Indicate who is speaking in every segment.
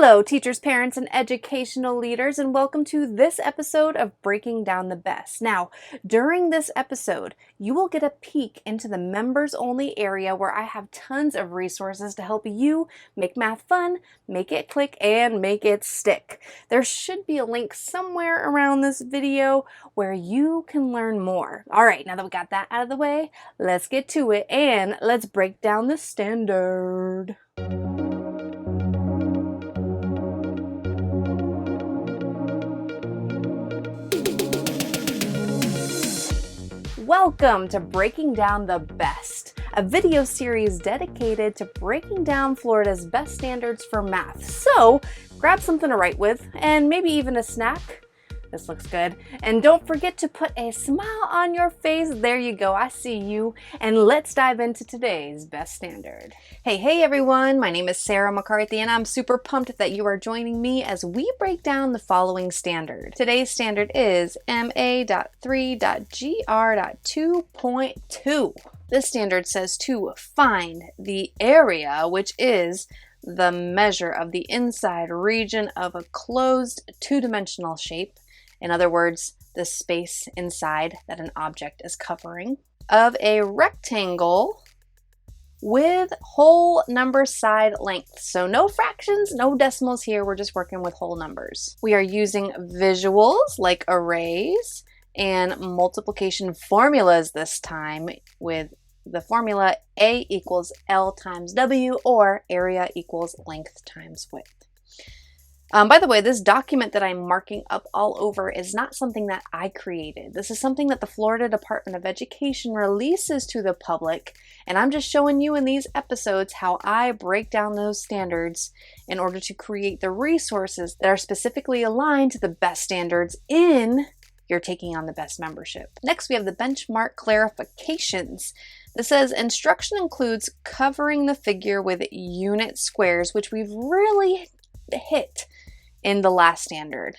Speaker 1: Hello, teachers, parents, and educational leaders, and welcome to this episode of Breaking Down the B.E.S.T. Now, during this episode, you will get a peek into the members-only area where I have tons of resources to help you make math fun, make it click, and make it stick. There should be a link somewhere around this video where you can learn more. All right, now that we got that out of the way, let's get to it, and let's break down the standard. Welcome to Breaking Down the B.E.S.T, a video series dedicated to breaking down Florida's B.E.S.T standards for math. So grab something to write with and maybe even a snack. This looks good. And don't forget to put a smile on your face. There you go, I see you. And let's dive into today's B.E.S.T standard. Hey everyone, my name is Sarah McCarthy and I'm super pumped that you are joining me as we break down the following standard. Today's standard is MA.3.GR.2.2. This standard says to find the area, which is the measure of the inside region of a closed two-dimensional shape. In other words, the space inside that an object is covering, of a rectangle with whole number side length. So no fractions, no decimals here, we're just working with whole numbers. We are using visuals like arrays and multiplication formulas this time with the formula A equals L times W, or area equals length times width. By the way, this document that I'm marking up all over is not something that I created. This is something that the Florida Department of Education releases to the public, and I'm just showing you in these episodes how I break down those standards in order to create the resources that are specifically aligned to the B.E.S.T standards in your Taking on the B.E.S.T membership. Next, we have the benchmark clarifications. This says instruction includes covering the figure with unit squares, which we've really hit in the last standard,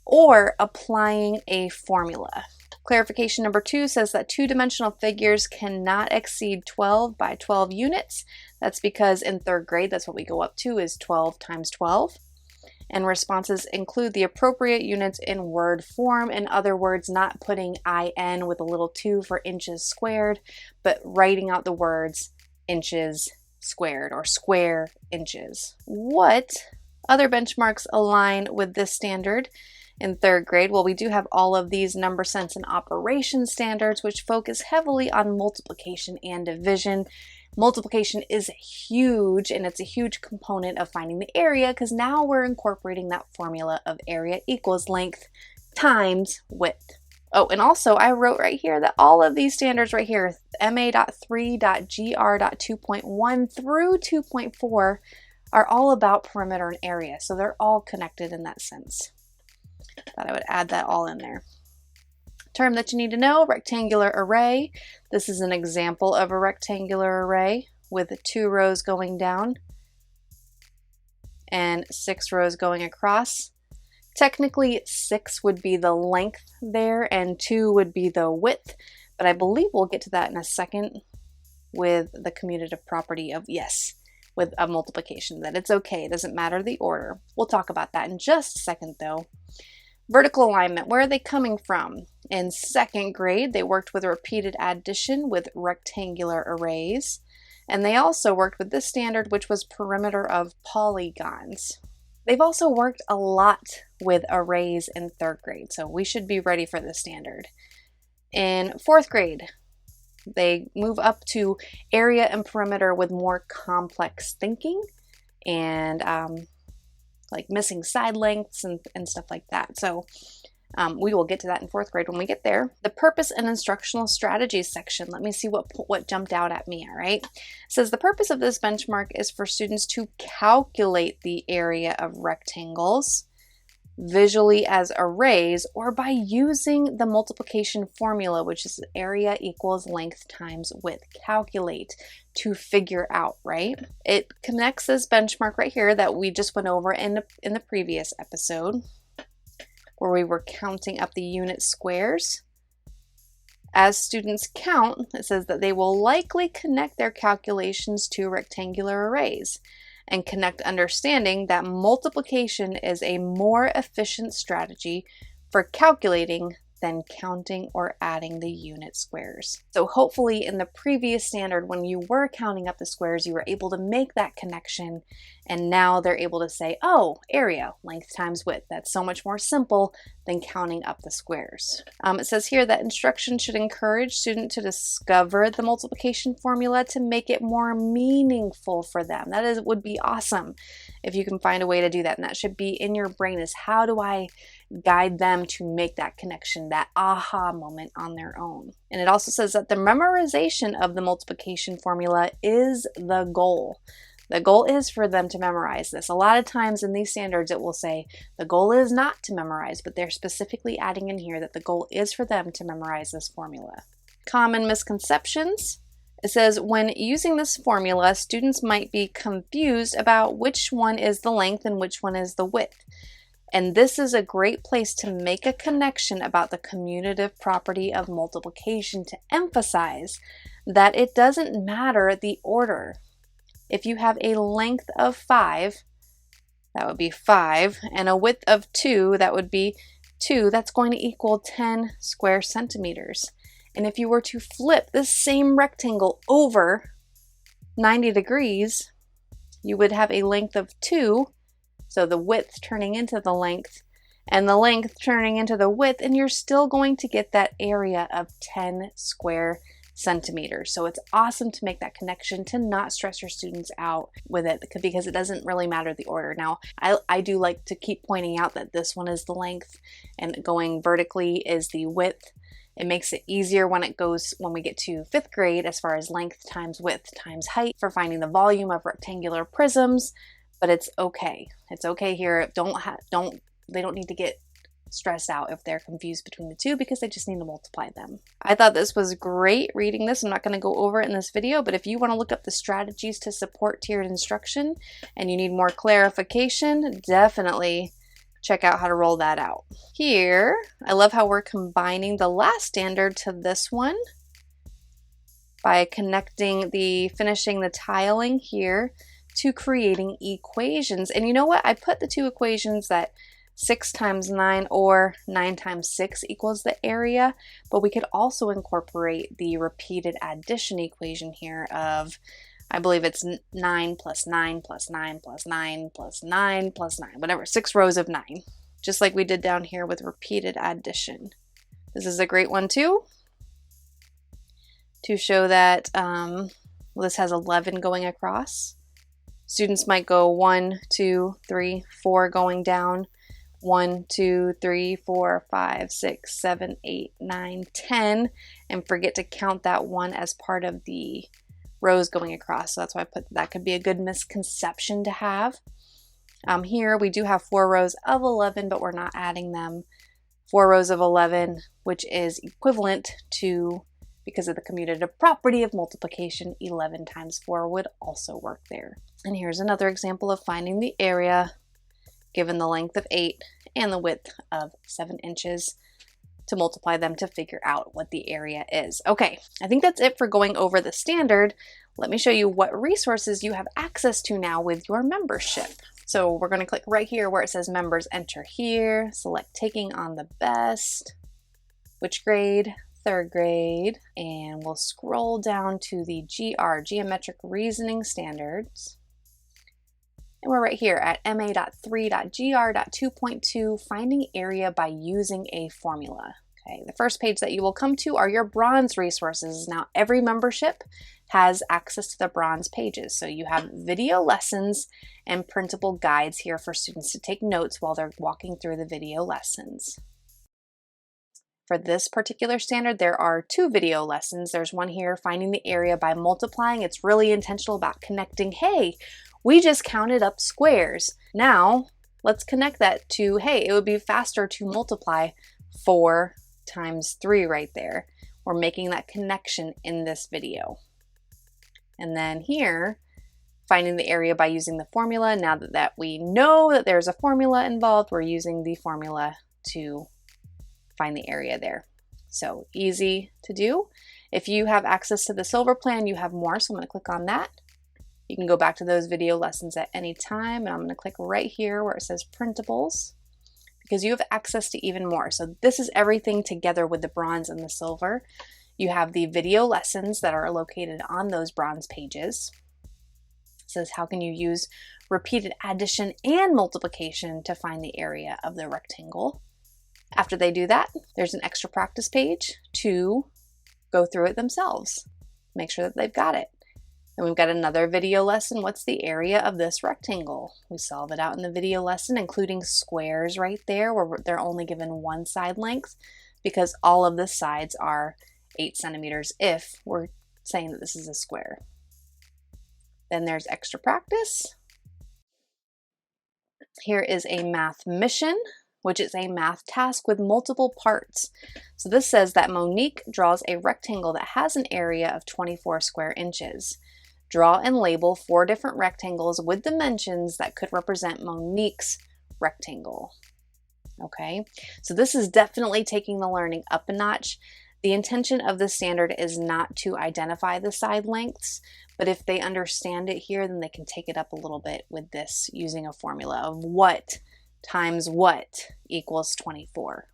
Speaker 1: or applying a formula. Clarification number 2 says that two-dimensional figures cannot exceed 12 by 12 units. That's because in 3rd grade, that's what we go up to, is 12 times 12. And responses include the appropriate units in word form. In other words, not putting IN with a little 2 for inches squared, but writing out the words inches squared or square inches. What other benchmarks align with this standard in 3rd grade? Well, we do have all of these number sense and operation standards, which focus heavily on multiplication and division. Multiplication is huge, and it's a huge component of finding the area because now we're incorporating that formula of area equals length times width. Oh, and also I wrote right here that all of these standards right here, MA.3.GR.2.1 through 2.4, are all about perimeter and area. So they're all connected in that sense. Thought I would add that all in there. Term that you need to know, rectangular array. This is an example of a rectangular array with 2 rows going down and 6 rows going across. Technically 6 would be the length there and 2 would be the width, but I believe we'll get to that in a second with the commutative property of with a multiplication, that it's okay, it doesn't matter the order. We'll talk about that in just a second though. Vertical alignment, where are they coming from? In 2nd grade, they worked with repeated addition with rectangular arrays, and they also worked with this standard, which was perimeter of polygons. They've also worked a lot with arrays in 3rd grade, so we should be ready for this standard. In 4th grade, they move up to area and perimeter with more complex thinking and like missing side lengths and stuff like that. So we will get to that in 4th grade when we get there. The purpose and instructional strategies section. Let me see what jumped out at me, all right? It says the purpose of this benchmark is for students to calculate the area of rectangles visually as arrays or by using the multiplication formula, which is area equals length times width. Calculate to figure out, right? It connects this benchmark right here that we just went over in the previous episode where we were counting up the unit squares. As students count, it says that they will likely connect their calculations to rectangular arrays. and connect understanding that multiplication is a more efficient strategy for calculating than counting or adding the unit squares. So hopefully in the previous standard, when you were counting up the squares, you were able to make that connection, and now they're able to say, oh, area, length times width. That's so much more simple than counting up the squares. It says here that instruction should encourage students to discover the multiplication formula to make it more meaningful for them. That would be awesome if you can find a way to do that, and that should be in your brain, is how do I guide them to make that connection, that aha moment on their own. And it also says that the memorization of the multiplication formula is the goal. The goal is for them to memorize this. A lot of times in these standards it will say the goal is not to memorize, but they're specifically adding in here that the goal is for them to memorize this formula. Common misconceptions. It says when using this formula, students might be confused about which one is the length and which one is the width. And this is a great place to make a connection about the commutative property of multiplication to emphasize that it doesn't matter the order. If you have a length of 5, that would be 5, and a width of 2, that would be 2, that's going to equal 10 square centimeters. And if you were to flip this same rectangle over 90 degrees, you would have a length of 2, so the width turning into the length, and the length turning into the width, and you're still going to get that area of 10 square centimeters. So it's awesome to make that connection, to not stress your students out with it, because it doesn't really matter the order. Now, I do like to keep pointing out that this one is the length and going vertically is the width. It makes it easier when we get to 5th grade as far as length times width times height for finding the volume of rectangular prisms, but it's okay. It's okay here. They don't need to get stressed out if they're confused between the two, because they just need to multiply them. I thought this was great reading this. I'm not going to go over it in this video, but if you want to look up the strategies to support tiered instruction and you need more clarification, definitely check out how to roll that out. Here, I love how we're combining the last standard to this one by finishing the tiling here to creating equations. And you know what? I put the two equations that 6 times 9 or 9 times 6 equals the area, but we could also incorporate the repeated addition equation here of, I believe it's 9 plus 9 plus 9 plus 9 plus 9 plus 9, whatever, 6 rows of 9, just like we did down here with repeated addition. This is a great one too, to show that this has 11 going across. Students might go 1, 2, 3, 4 going down, 1, 2, 3, 4, 5, 6, 7, 8, 9, 10, and forget to count that 1 as part of the rows going across. So that's why I put that could be a good misconception to have. Here we do have 4 rows of 11, but we're not adding them. 4 rows of 11, which is equivalent to, because of the commutative property of multiplication, 11 times 4 would also work there. And here's another example of finding the area given the length of 8 and the width of 7 inches to multiply them to figure out what the area is. Okay, I think that's it for going over the standard. Let me show you what resources you have access to now with your membership. So we're going to click right here where it says members, enter here, select taking on the B.E.S.T, which grade, 3rd grade, and we'll scroll down to the GR, Geometric Reasoning Standards. And we're right here at MA.3.GR.2.2, finding area by using a formula. Okay, the first page that you will come to are your bronze resources. Now, every membership has access to the bronze pages. So you have video lessons and printable guides here for students to take notes while they're walking through the video lessons. For this particular standard, there are 2 video lessons. There's one here, finding the area by multiplying. It's really intentional about connecting, hey, we just counted up squares. Now, let's connect that to, hey, it would be faster to multiply 4 times 3 right there. We're making that connection in this video. And then here, finding the area by using the formula. Now that we know that there's a formula involved, we're using the formula to find the area there. So easy to do. If you have access to the silver plan, you have more. So I'm going to click on that. You can go back to those video lessons at any time, and I'm going to click right here where it says printables, because you have access to even more. So this is everything together with the bronze and the silver. You have the video lessons that are located on those bronze pages. It says how can you use repeated addition and multiplication to find the area of the rectangle. After they do that, there's an extra practice page to go through it themselves. Make sure that they've got it. Then we've got another video lesson. What's the area of this rectangle? We solve it out in the video lesson, including squares right there where they're only given one side length because all of the sides are 8 centimeters if we're saying that this is a square. Then there's extra practice. Here is a math mission, which is a math task with multiple parts. So this says that Monique draws a rectangle that has an area of 24 square inches. Draw and label 4 different rectangles with dimensions that could represent Monique's rectangle. Okay, so this is definitely taking the learning up a notch. The intention of the standard is not to identify the side lengths, but if they understand it here, then they can take it up a little bit with this using a formula of what times what equals 24.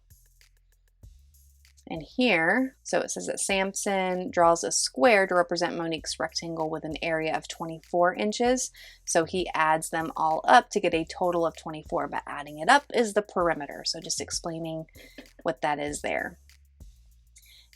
Speaker 1: And here, so it says that Samson draws a square to represent Monique's rectangle with an area of 24 inches. So he adds them all up to get a total of 24, but adding it up is the perimeter. So just explaining what that is there.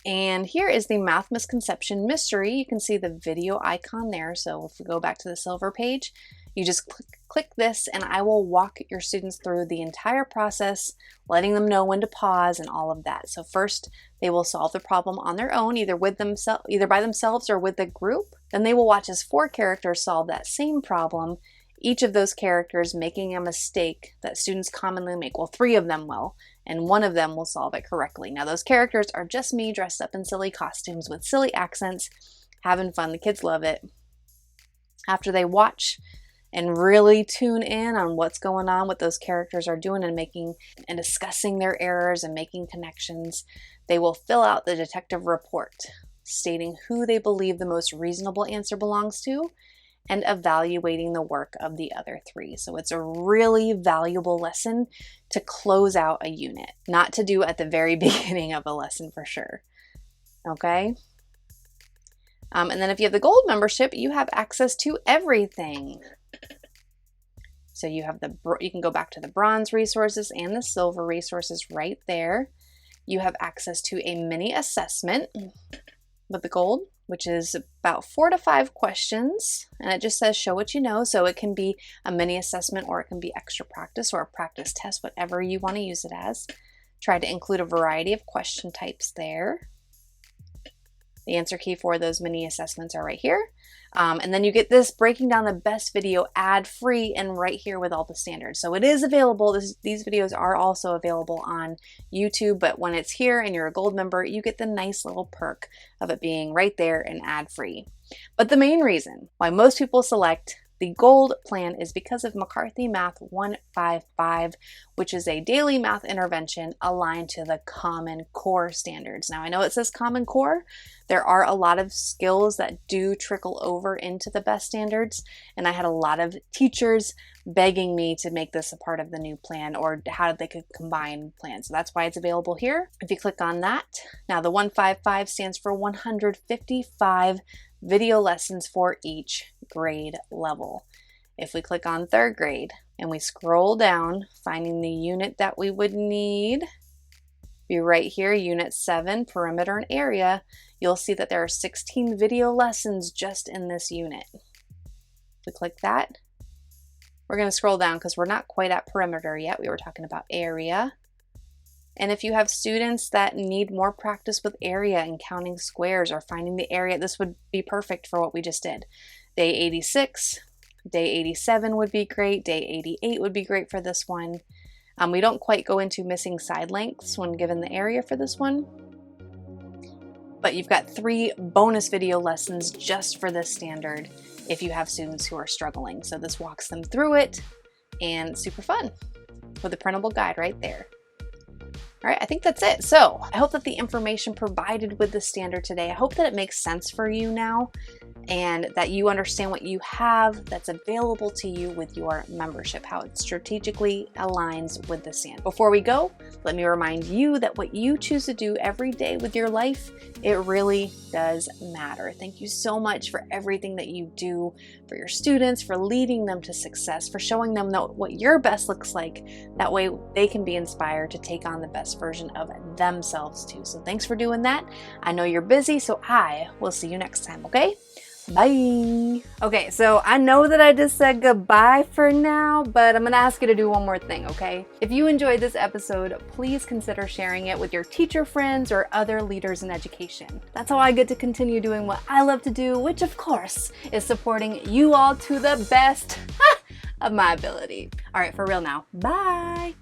Speaker 1: And here is the math misconception mystery. You can see the video icon there. So if we go back to the silver page, you just click this and I will walk your students through the entire process, letting them know when to pause and all of that. So first, they will solve the problem on their own, either by themselves or with a group. Then they will watch as 4 characters solve that same problem, each of those characters making a mistake that students commonly make. Well, 3 of them will, and 1 of them will solve it correctly. Now, those characters are just me dressed up in silly costumes with silly accents, having fun. The kids love it. After they watch and really tune in on what's going on, what those characters are doing and discussing their errors and making connections, they will fill out the detective report stating who they believe the most reasonable answer belongs to and evaluating the work of the other 3. So it's a really valuable lesson to close out a unit, not to do at the very beginning of a lesson for sure. Okay? And then if you have the gold membership, you have access to everything. So you can go back to the bronze resources and the silver resources right there. You have access to a mini assessment with the gold, which is about 4 to 5 questions. And it just says show what you know. So it can be a mini assessment or it can be extra practice or a practice test, whatever you want to use it as. Try to include a variety of question types there. The answer key for those mini assessments are right here. And then you get this breaking down the best video ad-free and right here with all the standards. So it is available. These videos are also available on YouTube, but when it's here and you're a gold member, you get the nice little perk of it being right there and ad-free. But the main reason why most people select the gold plan is because of McCarthy Math 155, which is a daily math intervention aligned to the Common Core standards. Now, I know it says Common Core. There are a lot of skills that do trickle over into the B.E.S.T standards, and I had a lot of teachers begging me to make this a part of the new plan or how they could combine plans. So that's why it's available here. If you click on that, now the 155 stands for 155 video lessons for each grade level. If we click on 3rd grade and we scroll down, finding the unit that we would need, be right here, Unit 7, Perimeter and Area, you'll see that there are 16 video lessons just in this unit. If we click that, we're going to scroll down because we're not quite at perimeter yet. We were talking about area. And if you have students that need more practice with area and counting squares or finding the area, this would be perfect for what we just did. Day 86, day 87 would be great. Day 88 would be great for this one. We don't quite go into missing side lengths when given the area for this one. But you've got 3 bonus video lessons just for this standard if you have students who are struggling. So this walks them through it and super fun with a printable guide right there. All right, I think that's it. So I hope that the information provided with the standard today, I hope that it makes sense for you now and that you understand what you have that's available to you with your membership, how it strategically aligns with the SAN. Before we go, let me remind you that what you choose to do every day with your life, it really does matter. Thank you so much for everything that you do for your students, for leading them to success, for showing them what your best looks like. That way they can be inspired to take on the best version of themselves too. So thanks for doing that. I know you're busy, so I will see you next time, okay? Bye. Okay, so I know that I just said goodbye for now, but I'm gonna ask you to do one more thing, okay? If you enjoyed this episode, please consider sharing it with your teacher friends or other leaders in education. That's how I get to continue doing what I love to do, which of course is supporting you all to the best of my ability. All right, for real now. Bye.